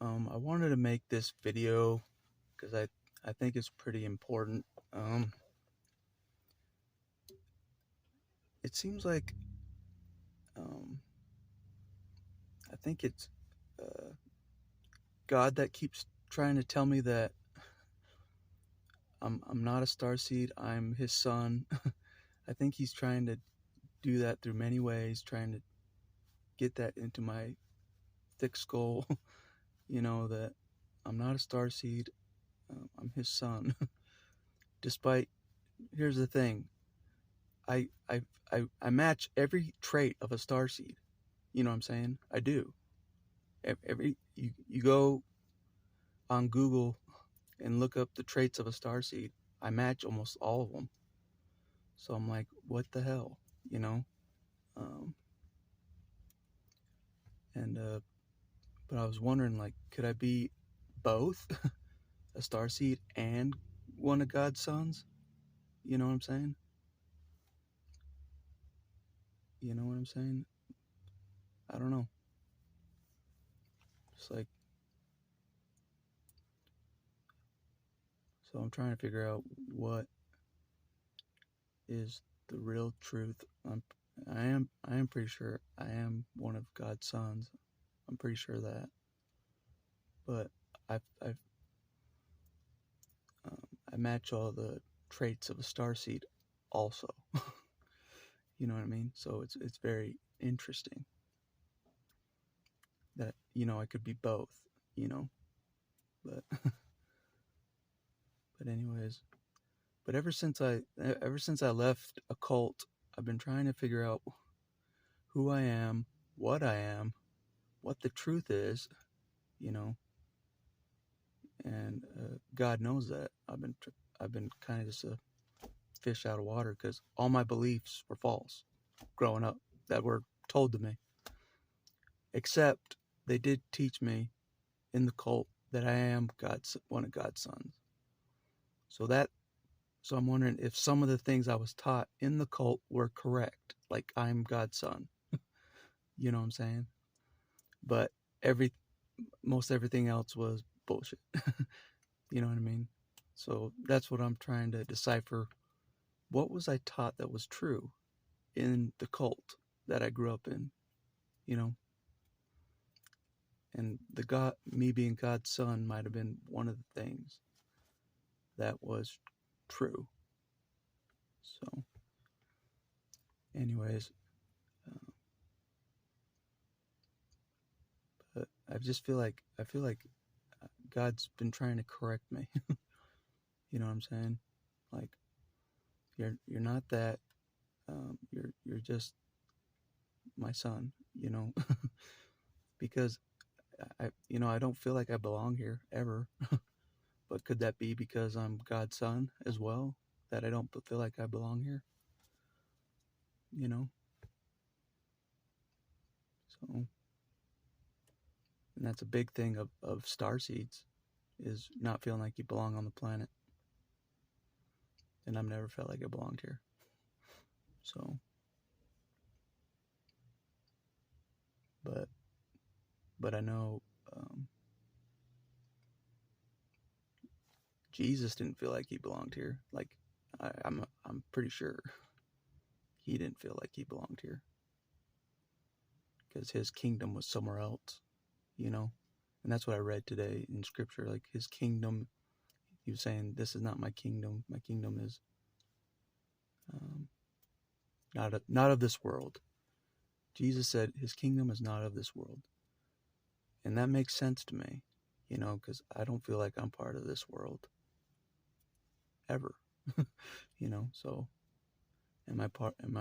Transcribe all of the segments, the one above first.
I wanted to make this video because I think it's pretty important. It seems like um, I think it's God that keeps trying to tell me that I'm not a starseed. I'm His son. I think He's trying to do that through many ways, trying to get that into my thick skull. That I'm not a starseed. I'm His son. Despite, here's the thing. I, I I match every trait of a starseed. You know what I'm saying? I do. You go on Google and look up the traits of a starseed. I match almost all of them. So I'm like, what the hell, you know? Um, and but I was wondering, like, could I be both a starseed and one of God's sons? You know what I'm saying? You know what I'm saying? I don't know. It's like, so I'm trying to figure out what is the real truth. I am pretty sure I am one of God's sons. I'm pretty sure of that. But I've I match all the traits of a starseed also. You know what I mean? So it's very interesting that I could be both, you know. But but anyways, but ever since I left a cult, I've been trying to figure out who I am, what the truth is, you know. And God knows that I've been kind of just a fish out of water because all my beliefs were false growing up that were told to me. Except they did teach me in the cult that I am one of God's sons. So I'm wondering if some of the things I was taught in the cult were correct, like I'm God's son. You know what I'm saying? But most everything else was bullshit. You know what I mean? So that's what I'm trying to decipher. What was I taught that was true in the cult that I grew up in? You know, and me being God's son might have been one of the things that was true. So, anyways, uh, but I feel like God's been trying to correct me. You know what I'm saying? Like, you're not that. You're just my son. You know, because I don't feel like I belong here ever. But could that be because I'm God's son as well? That I don't feel like I belong here? You know? So, and that's a big thing of star seeds, is not feeling like you belong on the planet. And I've never felt like I belonged here. So, but I know Jesus didn't feel like he belonged here. Like, I'm pretty sure he didn't feel like he belonged here because his kingdom was somewhere else, you know? And that's what I read today in scripture. Like, his kingdom, he was saying, this is not my kingdom. My kingdom is not of this world. Jesus said his kingdom is not of this world. And that makes sense to me, because I don't feel like I'm part of this world ever. So am I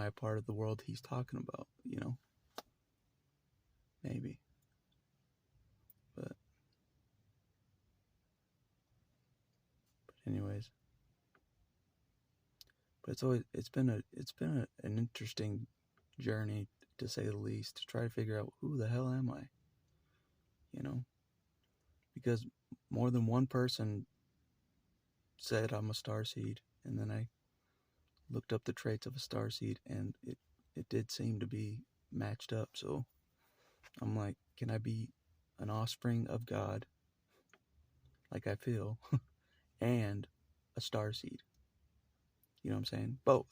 a part of the world he's talking about, maybe. But anyways, but an interesting journey, to say the least, to try to figure out who the hell am I, because more than one person said I'm a starseed, and then I looked up the traits of a starseed, and it did seem to be matched up. So I'm like, can I be an offspring of God, like I feel, and a starseed. You know what I'm saying? Both.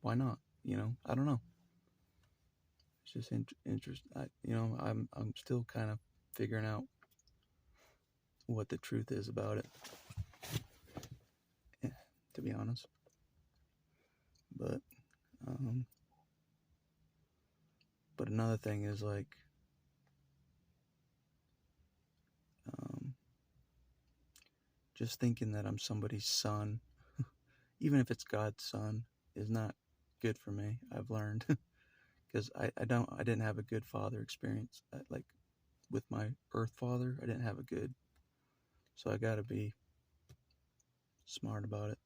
Why not? I don't know. It's just interesting. I'm still kind of figuring out what the truth is about it, to be honest. But another thing is like, just thinking that I'm somebody's son, even if it's God's son, is not good for me. I've learned, because I didn't have a good father experience. Like with my earth father, I didn't have a good. So I gotta be smart about it,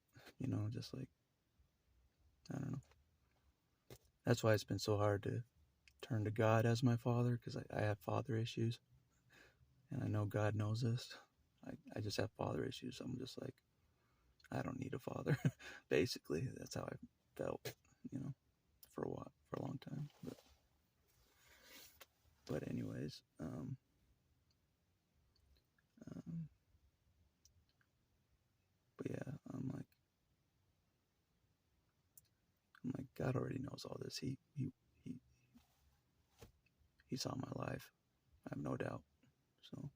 just like, I don't know. That's why it's been so hard to turn to God as my father, because I have father issues, and I know God knows this. I just have father issues. I'm just like, I don't need a father. Basically, that's how I felt, for a long time. But anyways, but yeah, I'm like, God already knows all this. He saw my life. I have no doubt. So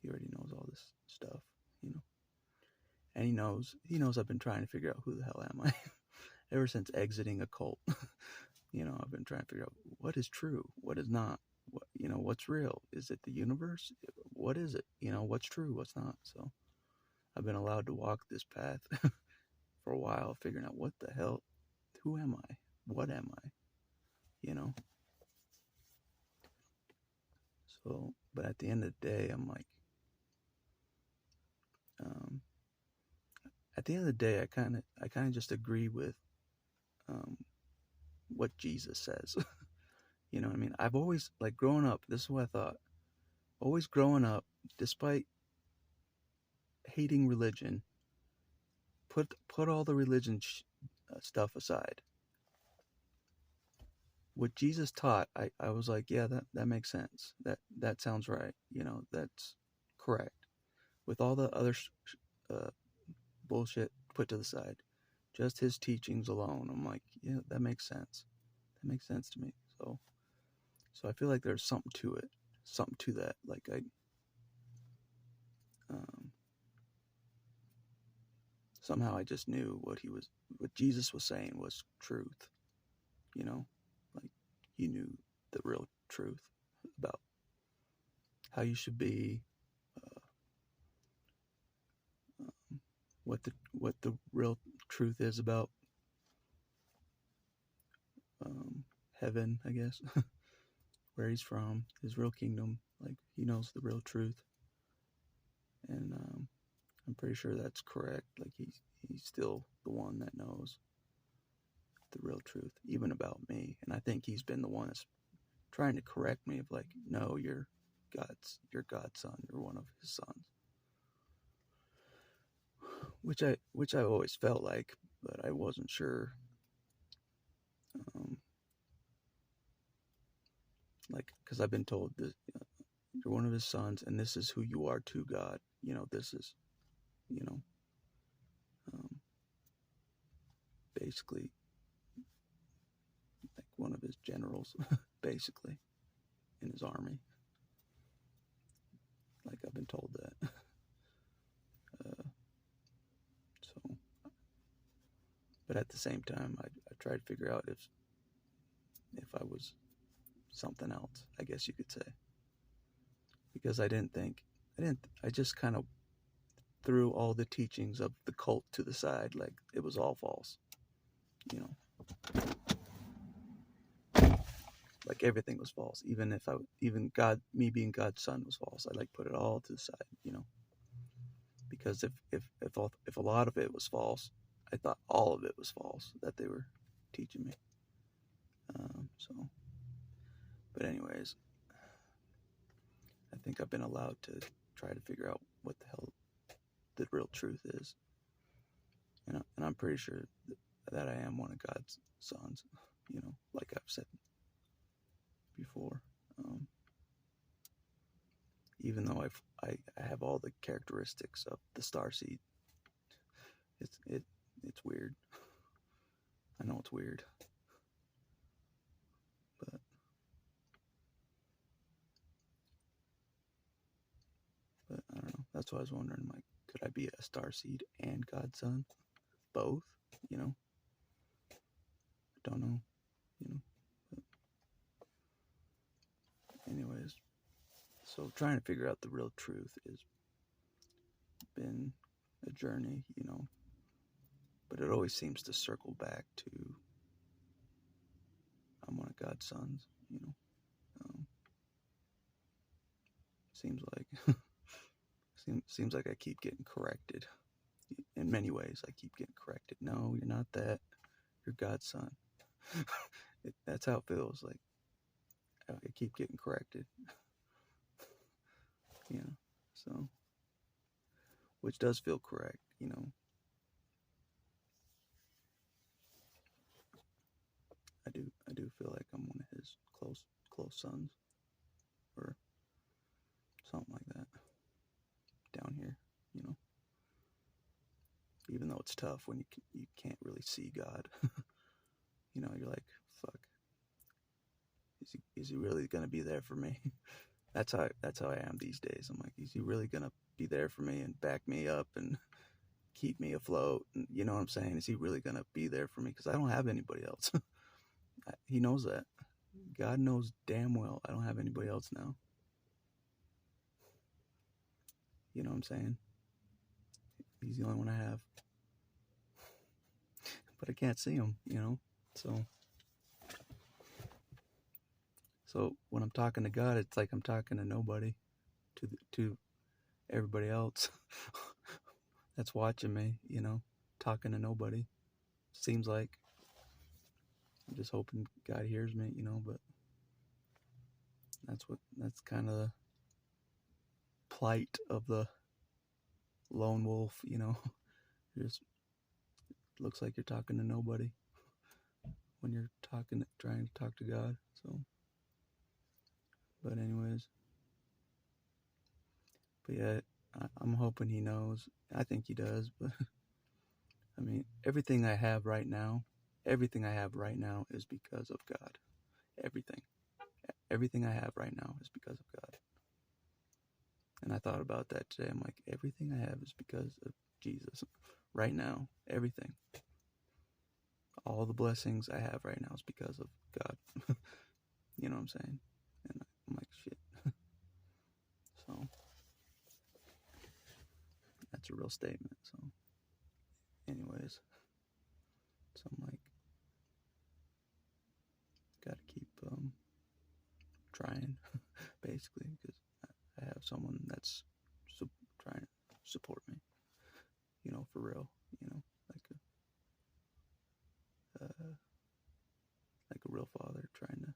he already knows all this stuff, and he knows I've been trying to figure out who the hell am I ever since exiting a cult. I've been trying to figure out what is true, what is not, what's real. Is it the universe? What is it? What's true, what's not? So I've been allowed to walk this path for a while, figuring out what the hell, who am I? What am I? So, but at the end of the day, I'm like, at the end of the day, I kind of just agree with what Jesus says. You know what I mean? I've always, like, growing up, this is what I thought. Always growing up, despite hating religion, put all the religion stuff aside. What Jesus taught, I was like, yeah, that makes sense. That sounds right. That's correct. With all the other bullshit put to the side, just his teachings alone, I'm like, yeah, that makes sense. That makes sense to me. So I feel like there's something to it, something to that. Like somehow I just knew what Jesus was saying was truth. Like he knew the real truth about how you should be, what the real truth is about heaven, I guess, where he's from, his real kingdom. Like he knows the real truth, and I'm pretty sure that's correct. Like he's still the one that knows the real truth, even about me. And I think he's been the one that's trying to correct me of like, no, you're God's son. You're one of his sons. Which I always felt like, but I wasn't sure. Like, because I've been told that you're one of his sons, and this is who you are to God. This is, um, basically like one of his generals, basically, in his army. Like I've been told that. So, but at the same time, I tried to figure out if I was something else, I guess you could say, because I just kind of threw all the teachings of the cult to the side, like it was all false, like everything was false. Even God, me being God's son was false. I like put it all to the side, because if a lot of it was false, I thought all of it was false that they were teaching me. So, but anyways, I think I've been allowed to try to figure out what the hell the real truth is, and I'm pretty sure that I am one of God's sons, like I've said before. even though I have all the characteristics of the starseed. It's weird. I know it's weird, but I don't know. That's why I was wondering, like, could I be a starseed and God's son? Both? You know? I don't know. You know? But anyways, so trying to figure out the real truth has been a journey, you know? But it always seems to circle back to I'm one of God's sons, you know? Seems like seems like I keep getting corrected. In many ways, I keep getting corrected. No, you're not that. You're God's son. That's how it feels. Like I keep getting corrected. You know, so which does feel correct. You know, I do feel like I'm one of his close sons, or something like that. Down here, you know. Even though it's tough when you can't really see God. You know, you're like, fuck. Is he really gonna be there for me? That's how I am these days. I'm like, is he really gonna be there for me and back me up and keep me afloat? And you know what I'm saying? Is he really gonna be there for me? Because I don't have anybody else. He knows that. God knows damn well I don't have anybody else now. You know what I'm saying? He's the only one I have. But I can't see him, you know? So when I'm talking to God, it's like I'm talking to nobody, to everybody else that's watching me, you know, talking to nobody. Seems like I'm just hoping God hears me, you know, but that's kind of the plight of the lone wolf, you know. Just looks like you're talking to nobody when you're trying to talk to God. So, but anyways, but yeah, I'm hoping he knows. I think he does, but I mean, everything I have right now is because of God. Everything I have right now is because of God. And I thought about that today. I'm like, everything I have is because of Jesus. Right now, everything. All the blessings I have right now is because of God. You know what I'm saying? And I'm like, shit. So, that's a real statement. So, anyways, so I'm like, gotta keep trying, basically, because I have someone that's trying to support me, you know, for real, you know, like a real father trying to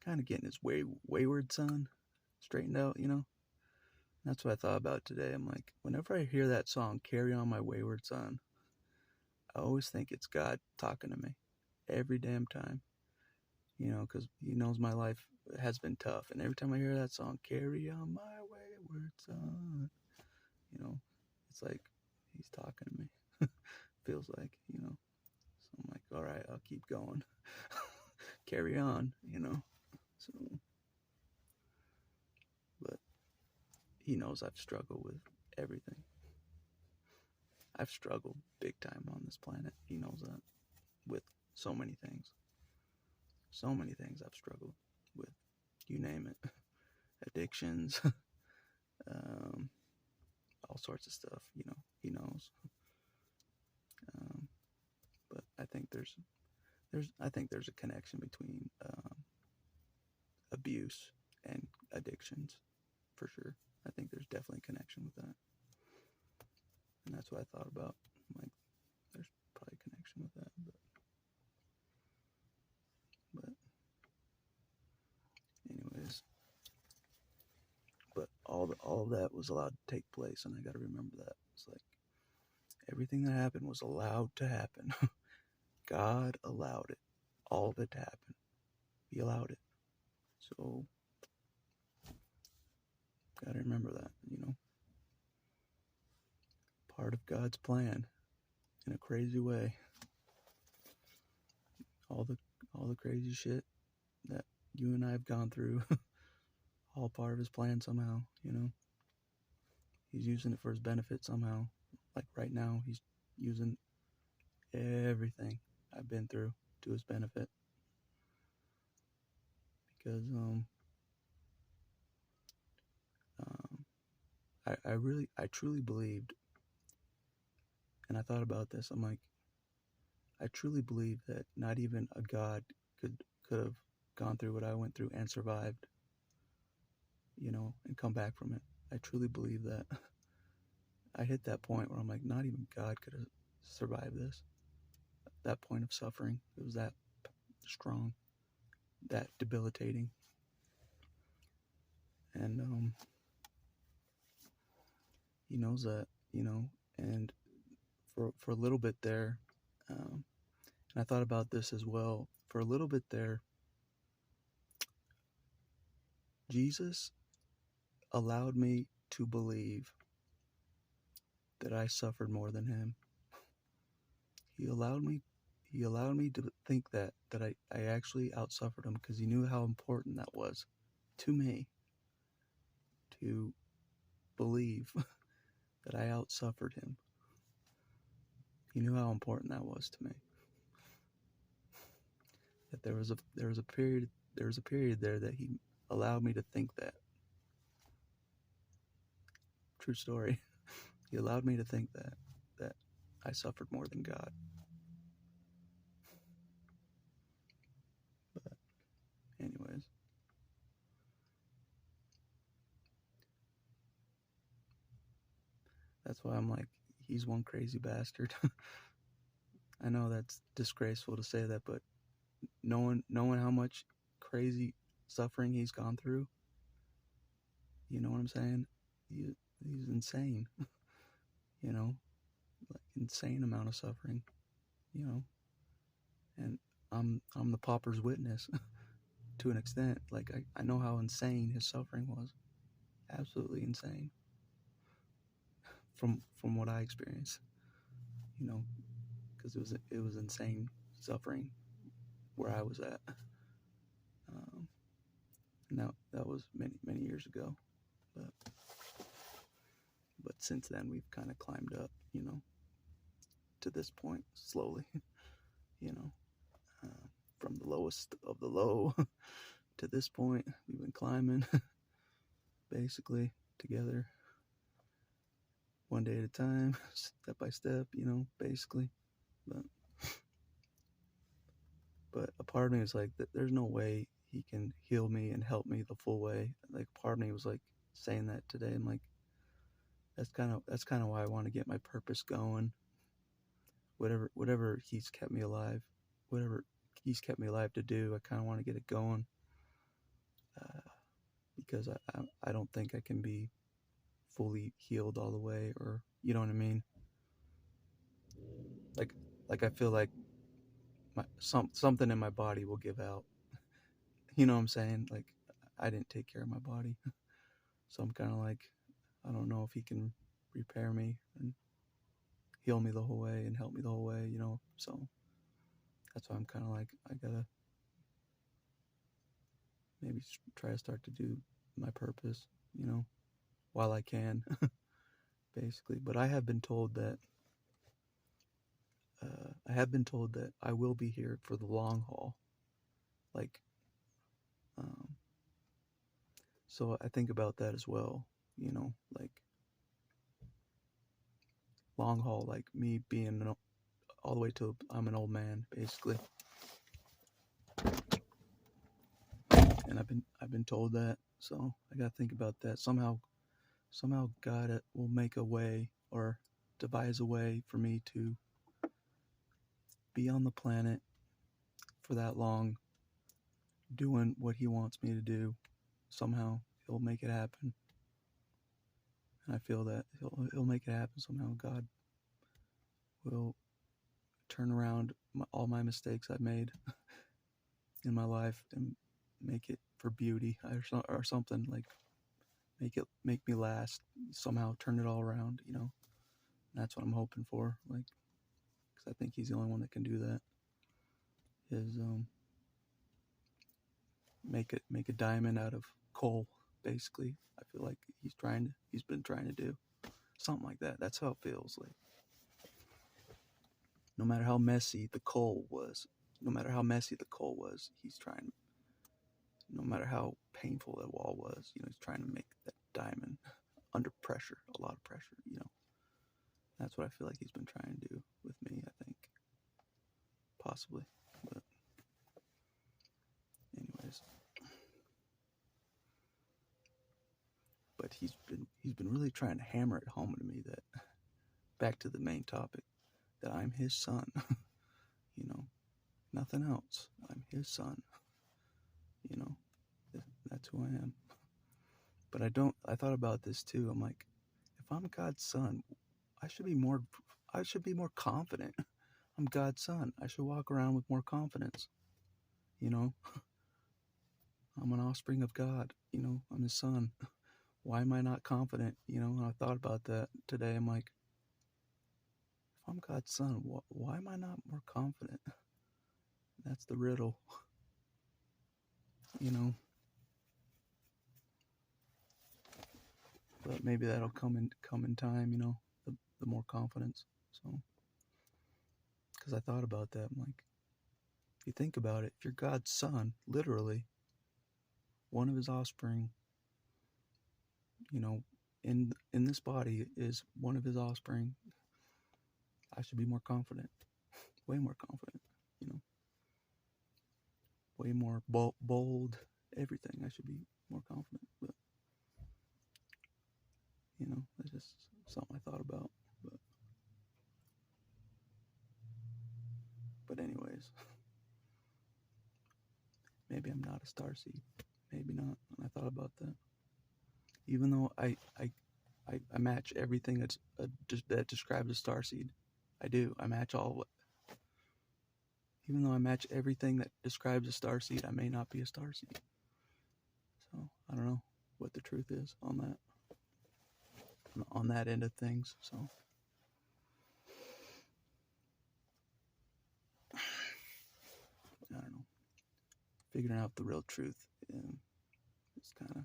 kind of getting his wayward son straightened out, you know. That's what I thought about today. I'm like, whenever I hear that song, "Carry On My Wayward Son," I always think it's God talking to me every damn time, you know, because he knows my life has been tough. And every time I hear that song, "Carry On My Wayward Son," you know, it's like he's talking to me. Feels like, you know. So I'm like, all right, I'll keep going. Carry on, you know. So, but he knows I've struggled with everything. I've struggled big time on this planet. He knows that. With so many things. So many things I've struggled with. You name it. Addictions. All sorts of stuff, you know. He knows. But I think there's a connection between abuse and addictions, for sure. I think there's definitely a connection with that. And that's what I thought about. Like, there's probably a connection with that, but anyways, but all of that was allowed to take place, and I got to remember that. It's like everything that happened was allowed to happen. God allowed it, all of it to happen. He allowed it. So Gotta remember that, part of God's plan in a crazy way. All the crazy shit that you and I have gone through, all part of his plan somehow, He's using it for his benefit somehow. Like right now, he's using everything I've been through to his benefit. Because I truly believed, and I thought about this. I'm like, I truly believe that not even a God could have gone through what I went through and survived, and come back from it. I truly believe that. I hit that point where I'm like, not even God could have survived this. That point of suffering, it was that strong, that debilitating. And he knows that, and for a little bit there, and I thought about this as well. For a little bit there, Jesus allowed me to believe that I suffered more than him. He allowed me to think that I actually outsuffered him, because he knew how important that was to me, to believe that I outsuffered him. He knew how important that was to me. That there was a period there that he allowed me to think that. True story. He allowed me to think that I suffered more than God. But anyways, that's why I'm like, he's one crazy bastard. I know that's disgraceful to say that, but knowing how much crazy suffering he's gone through, you know what I'm saying? He's insane. Like insane amount of suffering, and I'm the pauper's witness to an extent. Like I know how insane his suffering was. Absolutely insane. From what I experienced, because it was insane suffering where I was at. And that was many years ago, but since then we've kind of climbed up, to this point slowly, from the lowest of the low to this point. We've been climbing basically together, one day at a time, step by step, basically. But a part of me was like, there's no way he can heal me and help me the full way. Like, part of me was like saying that today. I'm like, that's kind of why I want to get my purpose going. Whatever he's kept me alive, to do, I kind of want to get it going. Because I don't think I can be fully healed all the way, or you know what I mean. Like I feel like something in my body will give out. You know what I'm saying? Like, I didn't take care of my body, so I'm kind of like, I don't know if he can repair me and heal me the whole way and help me the whole way, So that's why I'm kind of like, I gotta maybe try to start to do my purpose, while I can, basically. But I have been told that I will be here for the long haul. Like, so I think about that as well, like long haul, like me being all the way till I'm an old man, basically. And I've been told that, so I gotta think about that. Somehow God will make a way, or devise a way for me to be on the planet for that long, doing what he wants me to do. Somehow he'll make it happen, and I feel that he'll make it happen somehow. God will turn around all my mistakes I've made in my life and make it for beauty, or something, like make me last, somehow turn it all around, you know. That's what I'm hoping for, like, because I think he's the only one that can do that. Is make a diamond out of coal, basically. I feel like he's been trying to do something like that. That's how it feels like. No matter how messy the coal was, he's trying. No matter how painful that wall was, you know, he's trying to make that diamond under pressure, a lot of pressure, you know. That's what I feel like he's been trying to do with me, I think. Possibly. But anyways. But he's been really trying to hammer it home to me that, back to the main topic, that I'm his son. You know, nothing else. I'm his son. You know, that's who I am. But I thought about this too. I'm like, if I'm God's son, I should be more confident. I'm God's son. I should walk around with more confidence. You know, I'm an offspring of God. You know, I'm his son. Why am I not confident? You know, and I thought about that today. I'm like, if I'm God's son, why am I not more confident? That's the riddle. You know, but maybe that'll come in time. You know, the more confidence. So, because I thought about that, I'm like, if you think about it, if you're God's son, literally, one of his offspring, you know, in this body is one of his offspring, I should be more confident, way more confident, you know, way more bold, everything. I should be more confident, but, you know, that's just something I thought about. But anyways, maybe I'm not a starseed, maybe not. And I thought about that. Even though I match everything that describes a starseed, I do. I match all of it. Even though I match everything that describes a starseed, I may not be a starseed. So I don't know what the truth is on that end of things. So I don't know. Figuring out the real truth is kind of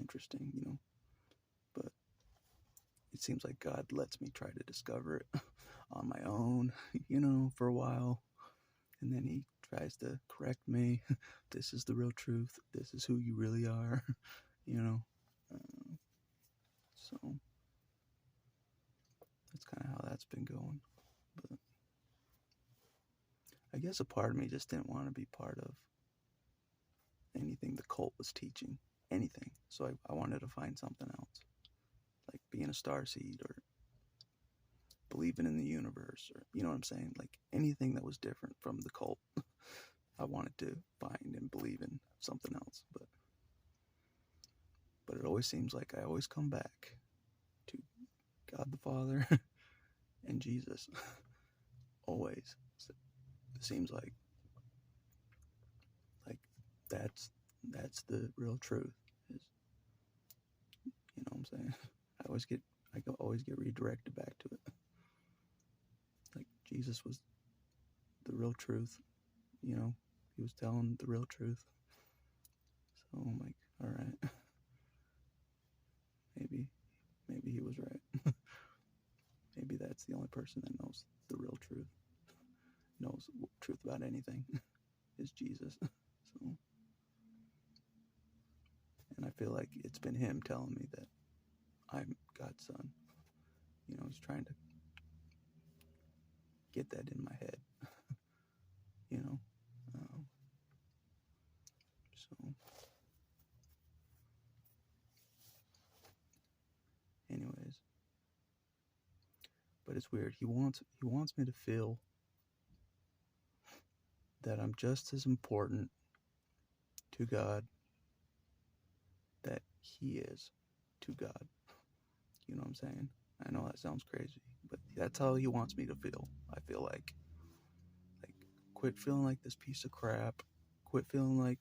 interesting, you know. But it seems like God lets me try to discover it on my own, you know, for a while. And then he tries to correct me. This is the real truth. This is who you really are, you know. So that's kind of how that's been going. But I guess a part of me just didn't want to be part of anything the cult was teaching, anything. So I wanted to find something else, like being a starseed or believing in the universe, or, you know what I'm saying? Like anything that was different from the cult. I wanted to find and believe in something else, but it always seems like I always come back to God the Father and Jesus. Always. So it seems like that's the real truth. Is, you know what I'm saying? I always get redirected back to it. Like Jesus was the real truth, you know. He was telling the real truth. So I'm like, all right. Maybe he was right. Maybe that's the only person that knows the real truth. Knows truth about anything is Jesus. So, and I feel like it's been him telling me that I'm God's son. You know, he's trying to get that in my head. You know, so anyways, but it's weird. He wants me to feel that I'm just as important to God that he is to God. You know what I'm saying? I know that sounds crazy, but that's how he wants me to feel. I feel like quit feeling like this piece of crap. Quit feeling like,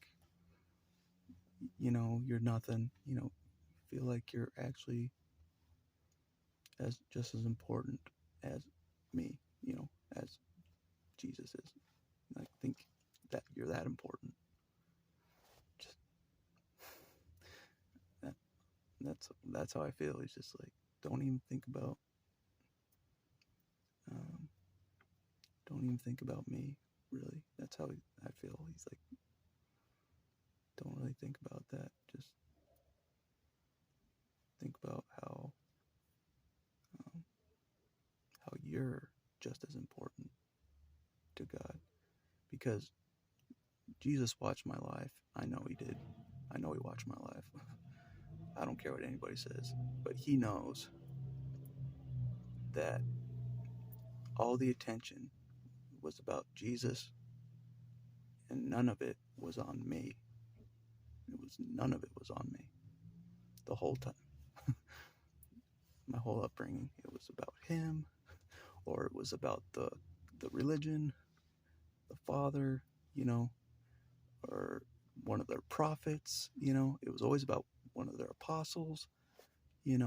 you know, you're nothing. You know, feel like you're actually just as important as me, as Jesus is. I think that you're that important. Just that, that's how I feel. It's just like, don't even think about um, me, really. That's how I feel. He's like, don't really think about that. Just think about um, how you're just as important to God, because Jesus watched my life. I know he did. I know he watched my life. I don't care what anybody says, but he knows that all the attention was about Jesus, and none of it was on me. None of it was on me the whole time. My whole upbringing, it was about him, or it was about the religion, the Father, or one of their prophets. It was always about one of their apostles. It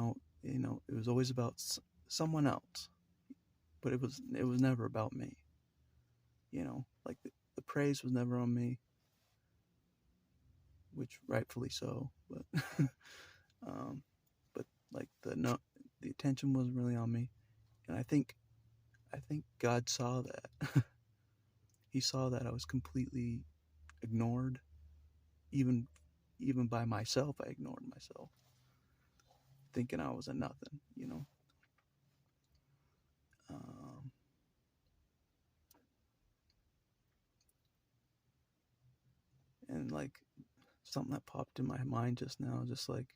was always about someone else, but it was never about me. Like the praise was never on me, which rightfully so, but um, but like the attention wasn't really on me, and I think God saw that. He saw that I was completely ignored, even by myself. I ignored myself, thinking I was a nothing. Um, and like something that popped in my mind just now, just like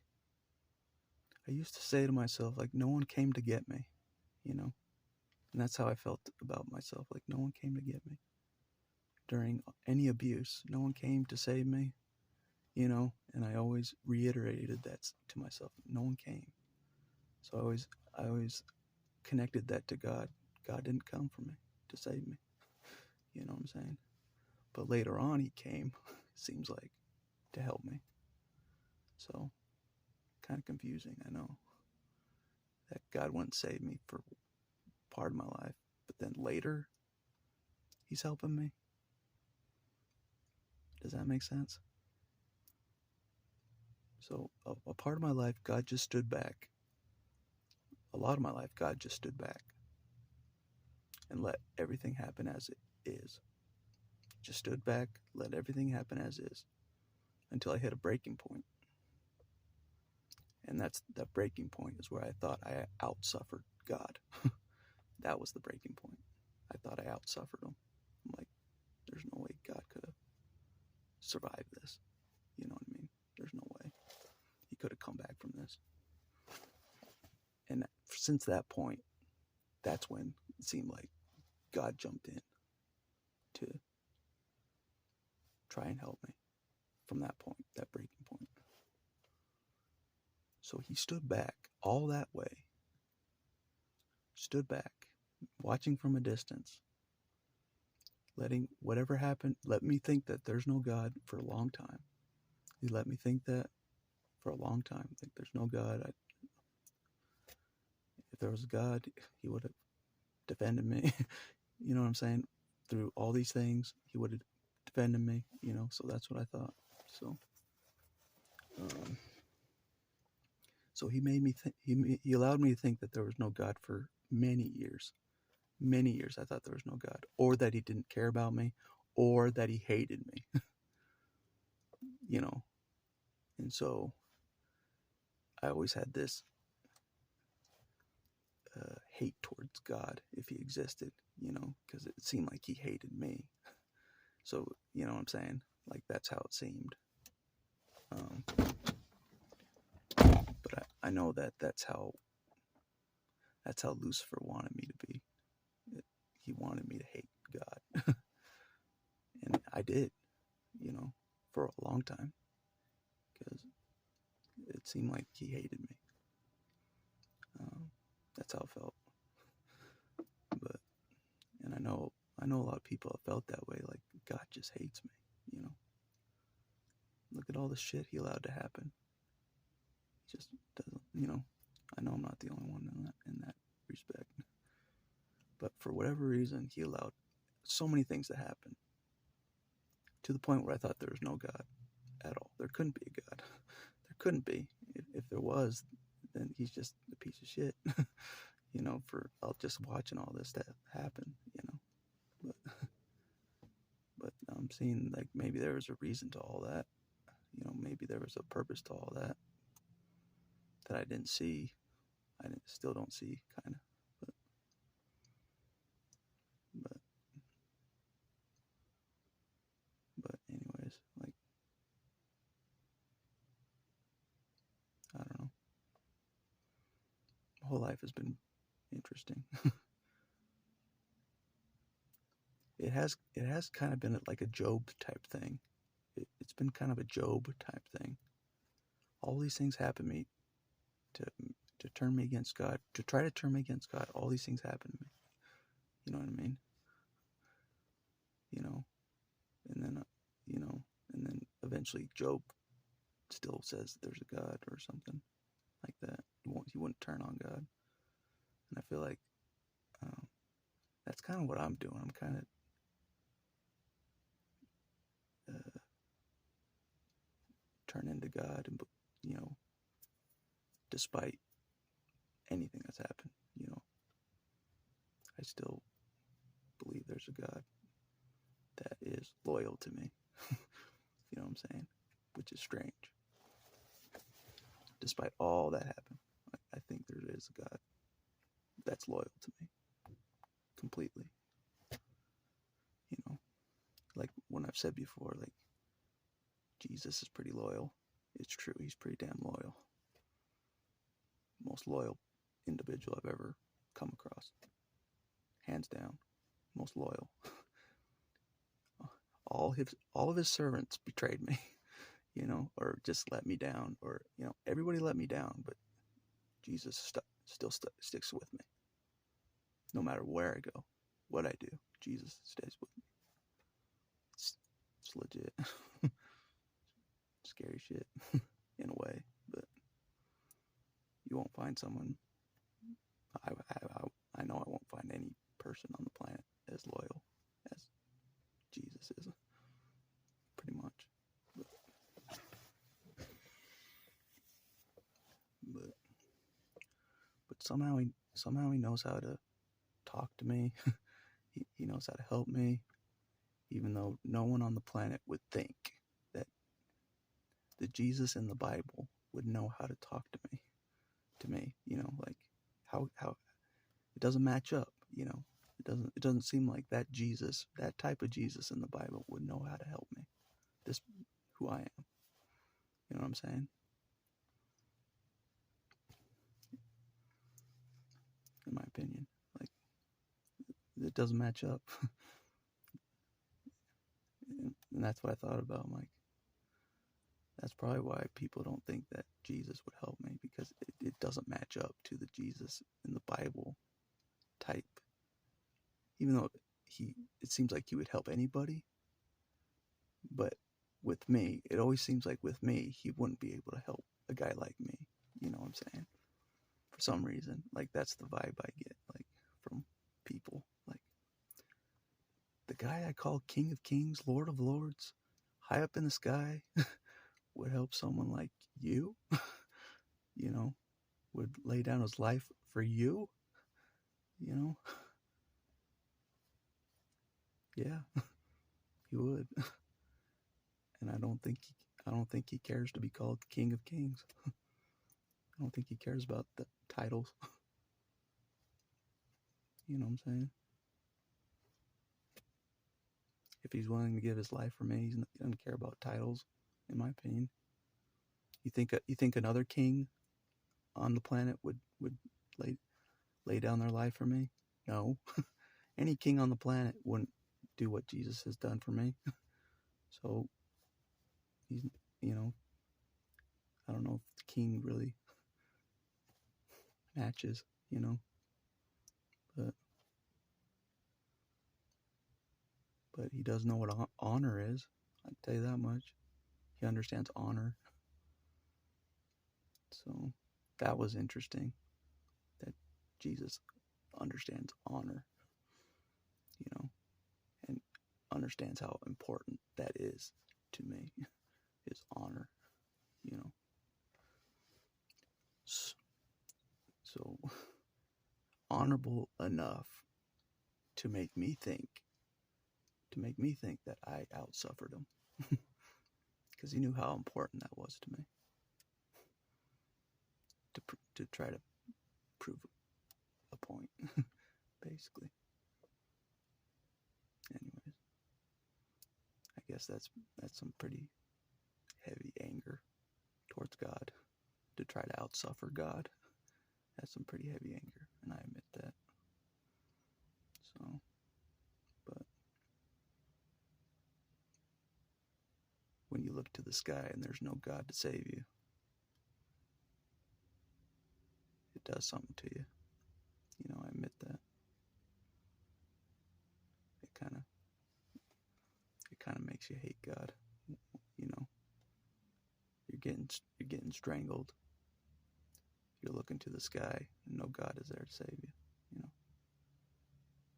I used to say to myself, like, no one came to get me, and that's how I felt about myself. Like, no one came to get me during any abuse. No one came to save me, and I always reiterated that to myself. No one came. So I always connected that to God. God didn't come for me to save me. You know what I'm saying? But later on, he came, seems like, to help me. So, kind of confusing, I know. That God wouldn't save me for part of my life, but then later, he's helping me. Does that make sense? So, a part of my life, God just stood back. A lot of my life, God just stood back and let everything happen as it is. Just stood back, let everything happen as is, until I hit a breaking point. And that breaking point is where I thought I outsuffered God. That was the breaking point. I thought I outsuffered him. I'm like, there's no way God could have survived this. You know what I mean? There's no way. He could have come back from this. And since that point, that's when it seemed like God jumped in to try and help me from that point, that breaking point. So he stood back all that way, stood back, watching from a distance, letting whatever happened, let me think that there's no God for a long time. He let me think that for a long time. Think there's no God. If there was a God, he would have defended me. You know what I'm saying? Through all these things, he would have defended me. So that's what I thought. So he made me think. He allowed me to think that there was no God for many years. Many years, I thought there was no God, or that he didn't care about me, or that he hated me. And so I always had this hate towards God if he existed, because it seemed like he hated me. So, you know what I'm saying? Like, that's how it seemed. But I know that that's how Lucifer wanted me to be. He wanted me to hate God. And I did, for a long time, because it seemed like he hated me. That's how it felt. And I know a lot of people have felt that way, like God just hates me, Look at all the shit he allowed to happen. I know I'm not the only one in that respect. But for whatever reason, he allowed so many things to happen to the point where I thought there was no God at all. There couldn't be a God. There couldn't be. If there was, then he's just a piece of shit. For just watching all this stuff happen. But I'm seeing like maybe there was a reason to all that. Maybe there was a purpose to all that I didn't see. Still don't see, kind of. But but anyways, like, I don't know. My whole life has been interesting. It has kind of been like a Job type thing. It's been kind of a Job type thing. All these things happen to me to turn me against God, to try to turn me against God. All these things happen to me. You know what I mean? And then and then eventually Job still says there's a God or something like that. He wouldn't turn on God, and I feel like that's kind of what I'm doing. I'm kind of turning to God, and despite anything that's happened, I still believe there's a God that is loyal to me. You know what I'm saying? Which is strange. Despite all that happened, I think there is a God that's loyal to me completely. Like when I've said before, like Jesus is pretty loyal. It's true. He's pretty damn loyal. Most loyal individual I've ever come across. Hands down. Most loyal. All of his servants betrayed me, or just let me down, or everybody let me down, but Jesus still sticks with me. No matter where I go, what I do, Jesus stays with me. It's legit. Scary shit in a way, but you won't find someone. I know I won't find any person on the planet as loyal as Jesus is, pretty much. But somehow he knows how to talk to me. He knows how to help me, even though no one on the planet would think that the Jesus in the Bible would know how to talk to me. Like how it doesn't match up. It doesn't seem like that Jesus, that type of Jesus in the Bible, would know how to help me. This, who I am. You know what I'm saying? In my opinion, like, it doesn't match up. And that's what I thought about. I'm like, that's probably why people don't think that Jesus would help me, because it doesn't match up to the Jesus in the Bible type. Even though it seems like he would help anybody, but with me, it always seems like with me, he wouldn't be able to help a guy like me. You know what I'm saying? For some reason, like, that's the vibe I get, like, from people. Like, the guy I call King of Kings, Lord of Lords, high up in the sky, would help someone like you, would lay down his life for you, yeah, he would. And I don't think he cares to be called King of Kings. I don't think he cares about the titles. You know what I'm saying? If he's willing to give his life for me, he doesn't care about titles, in my opinion. You think another king on the planet would lay down their life for me? No. Any king on the planet wouldn't do what Jesus has done for me. So he's, I don't know if the king really matches, but he does know what honor is. I can tell you that much. He understands honor. So that was interesting, that Jesus understands honor, you know, and understands how important that is to me, is honor, you know. So honorable enough to make me think that I outsuffered him, because he knew how important that was to me, to try to prove a point, basically. Anyways, I guess that's some pretty heavy anger towards God, to try to outsuffer God. That's some pretty heavy anger, and I admit that. So, but when you look to the sky and there's no God to save you, it does something to you. You know, I admit that. It kind of makes you hate God. You know, you're getting strangled. You're looking to the sky, and no God is there to save you. You know,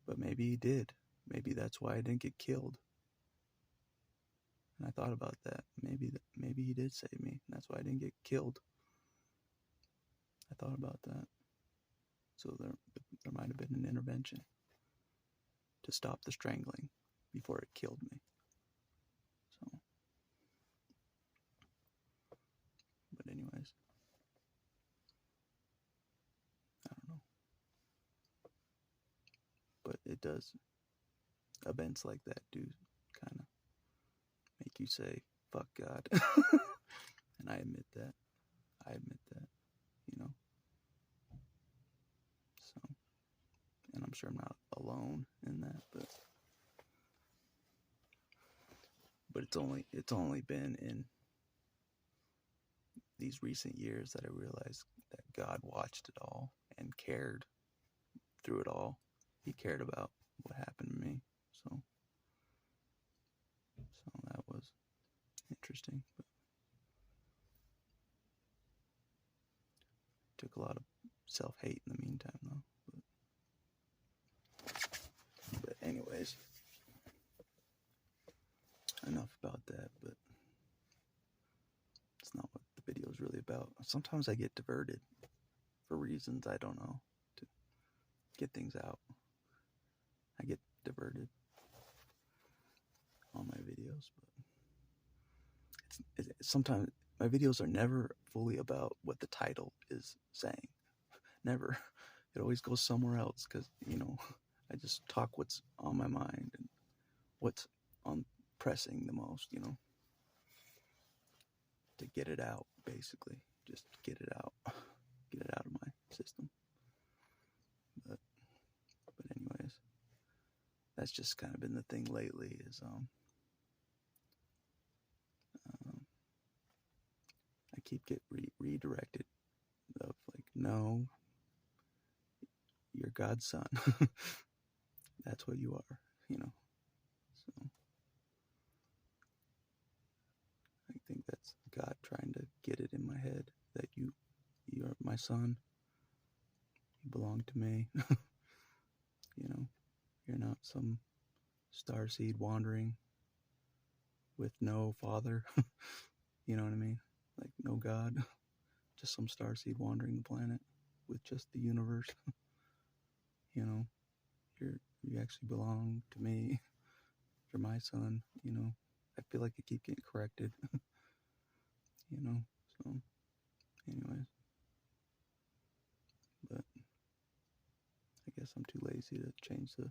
but maybe he did. Maybe that's why I didn't get killed. And I thought about that. Maybe he did save me, and that's why I didn't get killed. I thought about that. So there might have been an intervention to stop the strangling before it killed me. So, but anyways, I don't know. But it does, events like that do kind of make you say, fuck God. And I admit that. You know. So, and I'm sure I'm not alone in that, but it's only been in these recent years that I realized that God watched it all and cared through it all. He cared about what happened to me. So that was interesting. But took a lot of self-hate in the meantime, though. But anyways, enough about that. But it's not what the video is really about. Sometimes I get diverted for reasons I don't know, to get things out. I get diverted on my videos, but sometimes my videos are never fully about what the title is saying. Never. It always goes somewhere else, because, you know, I just talk what's on my mind and what's on pressing the most, you know, to get it out, basically. Just get it out. Get it out of my system. But anyways, that's just kind of been the thing lately, is I keep getting redirected of like, no, you're God's son. That's what you are, you know. So I think that's God trying to get it in my head that you're my son. You belong to me. You know, you're not some starseed wandering with no father. You know what I mean? Like, no God. Just some starseed wandering the planet with just the universe. You know, you actually belong to me. You're my son. You know, I feel like I keep getting corrected. You know, so anyways, but I guess I'm too lazy to change the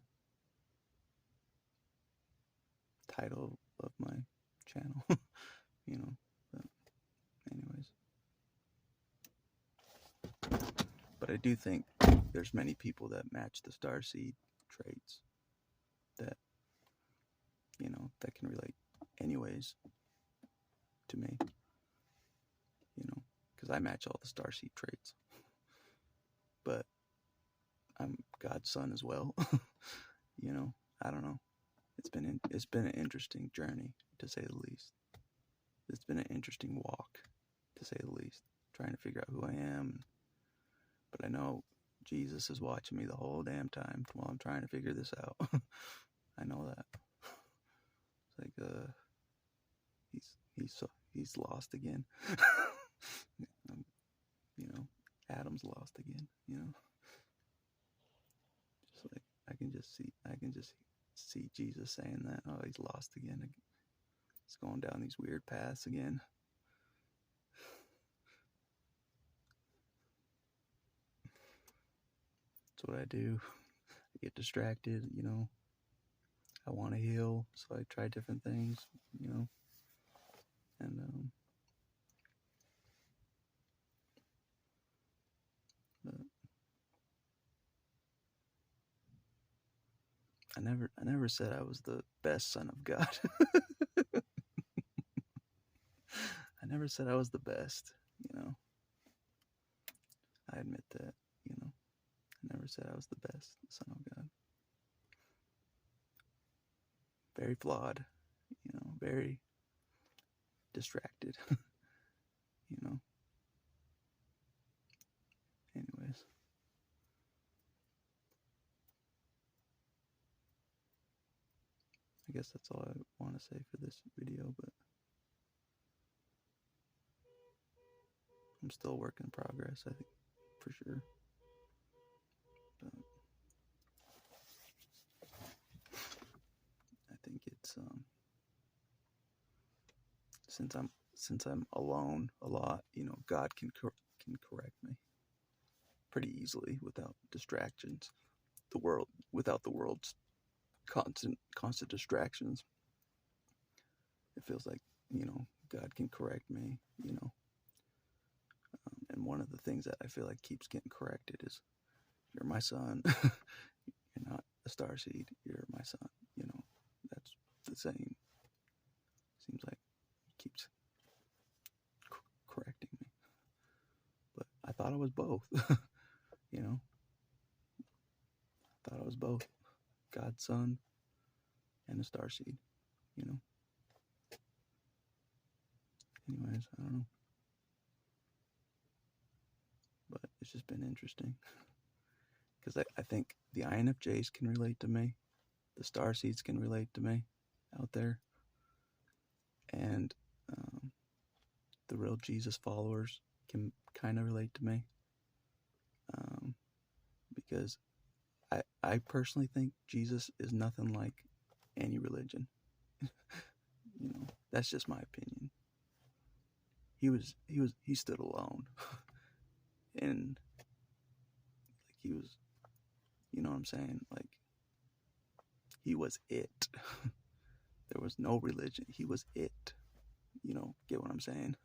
title of my channel. You know, but anyways, but I do think there's many people that match the starseed traits, that, you know, that can relate anyways to me, you know, because I match all the starseed traits, but I'm God's son as well. You know, I don't know. It's been an interesting journey, to say the least. It's been an interesting walk, to say the least. Trying to figure out who I am, But I know Jesus is watching me the whole damn time while I'm trying to figure this out. I know that. It's like he's lost again. You know, Adam's lost again. You know, just like I can just see Jesus saying that. Oh, he's lost again. He's going down these weird paths again. That's what I do. I get distracted. You know, I want to heal, so I try different things. You know, and but I never said I was the best son of God. I never said I was the best, you know. I admit that, you know. I never said I was the best son of God. Very flawed, you know, very distracted, you know. Anyways. I guess that's all I want to say for this video, but I'm still a work in progress, I think, for sure. But I think it's since I'm alone a lot, you know, God can correct me pretty easily without distractions. Without the world's constant distractions. It feels like, you know, God can correct me, you know. And one of the things that I feel like keeps getting corrected is, you're my son. You're not a starseed. You're my son. You know, that's the same. Seems like he keeps correcting me. But I thought I was both. You know, I thought I was both God's son and a starseed. You know. Anyways, I don't know. But it's just been interesting. Because I think the INFJs can relate to me. The starseeds can relate to me out there. And the real Jesus followers can kind of relate to me. Because I personally think Jesus is nothing like any religion. You know, that's just my opinion. He stood alone. And like he was, you know what I'm saying? Like, he was it. There was no religion. He was it. You know, get what I'm saying?